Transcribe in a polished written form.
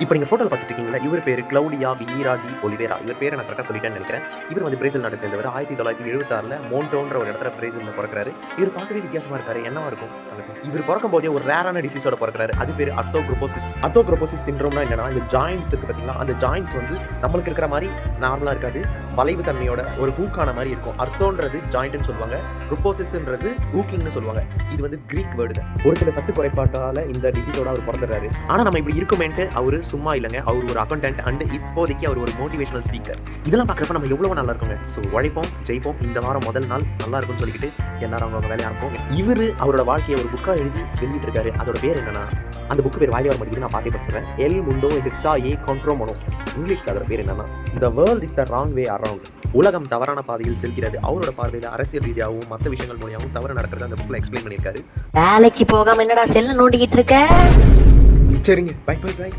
இப்போ நீங்கள் ஃபோட்டோவில் பார்த்துட்டு இருக்கீங்களா, இவர் பேர் கிளவுடியா வியீரா டி ஒலிவேரா. இவர் பேரை நான் கரெக்டாக சொல்லிட்டேன்னு நினைக்கிறேன். இவர் வந்து பிரேசில் நாட்டை சேர்ந்தவர். 1976 மோன்டோன்ற ஒரு இடத்துல பிரேசிலில் பிறக்கிறாரு. இவர் பார்க்கவே வித்தியாசமாக இருக்காரு. என்னவா இருக்கும்? இவர் பிறக்கும் போதே ஒரு ரேரான டிசீஸோட பிறக்கிறாரு. அது பேர் அர்த்தோக்ரோபோசிஸ். அர்த்தோக்ரோபோசிஸ் சிண்ட்ரோம்னா என்னன்னா, இந்த ஜாயின்ட்ஸ் இருக்கு பார்த்தீங்களா, அந்த ஜாயின்ட்ஸ் வந்து நம்மளுக்கு இருக்கிற மாதிரி நார்மலாக இருக்காது. வளைவு தன்மையோட ஒரு ஹூக்கான மாதிரி இருக்கும். அர்த்தோன்றது ஜாயிண்ட்னு சொல்லுவாங்க, ப்ரோபோசிஸ்ன்றது ஹூக்கிங்னு சொல்லுவாங்க. இது வந்து கிரீக் வேர்டு தான். ஒரு சில சத்து குறைபாட்டால் இந்த டிசீஸோட அவர் பிறந்துறாரு. ஆனால் நம்ம இப்படி இருக்குமேன்ட்டு அவரு சும்மா இல்லைங்க. அவர் ஒரு அக்கௌண்டன்ட் அண்ட் இப்போதைக்கு அவர் ஒரு மோட்டிவேஷனல் ஸ்பீக்கர். இதெல்லாம் பார்க்குறப்ப நம்ம எவ்வளவு நல்லா இருக்குங்க. ஸோ உழைப்போம், ஜெயிப்போம். இந்த வாரம் முதல் நாள் நல்லா இருக்கும்னு சொல்லிக்கிட்டு எல்லாரும் அவங்க வேலையாக இருப்போம். இவர் அவரோட வாழ்க்கையை ஒரு புக்காக எழுதி வெளியிட்டு இருக்காரு. அதோட பேர் என்னன்னா, அந்த புக்கு பேர் வாயிலே வர மாட்டேங்குது, நான் பாட்டி படிச்சுறேன். எல் முண்டோ ஹிஸ்டா ஏ கான்ட்ரோமோனோ. இங்கிலீஷ்ல அதோட பேர் என்னன்னா, the world is the wrong way around. உலகம் தவறான பாதையில் செல்கிறது. அவரோட பார்வையில் அரசியல் ரீதியாகவும் மற்ற விஷயங்கள் மூலியாகவும் தவறு நடக்கிறது அந்த புக்கில் எக்ஸ்பிளைன் பண்ணியிருக்காரு. வேலைக்கு போகாம என்னடா செல்ல நோண்டிக்கிட்டு இருக்க? சரிங்க, பை பை பை.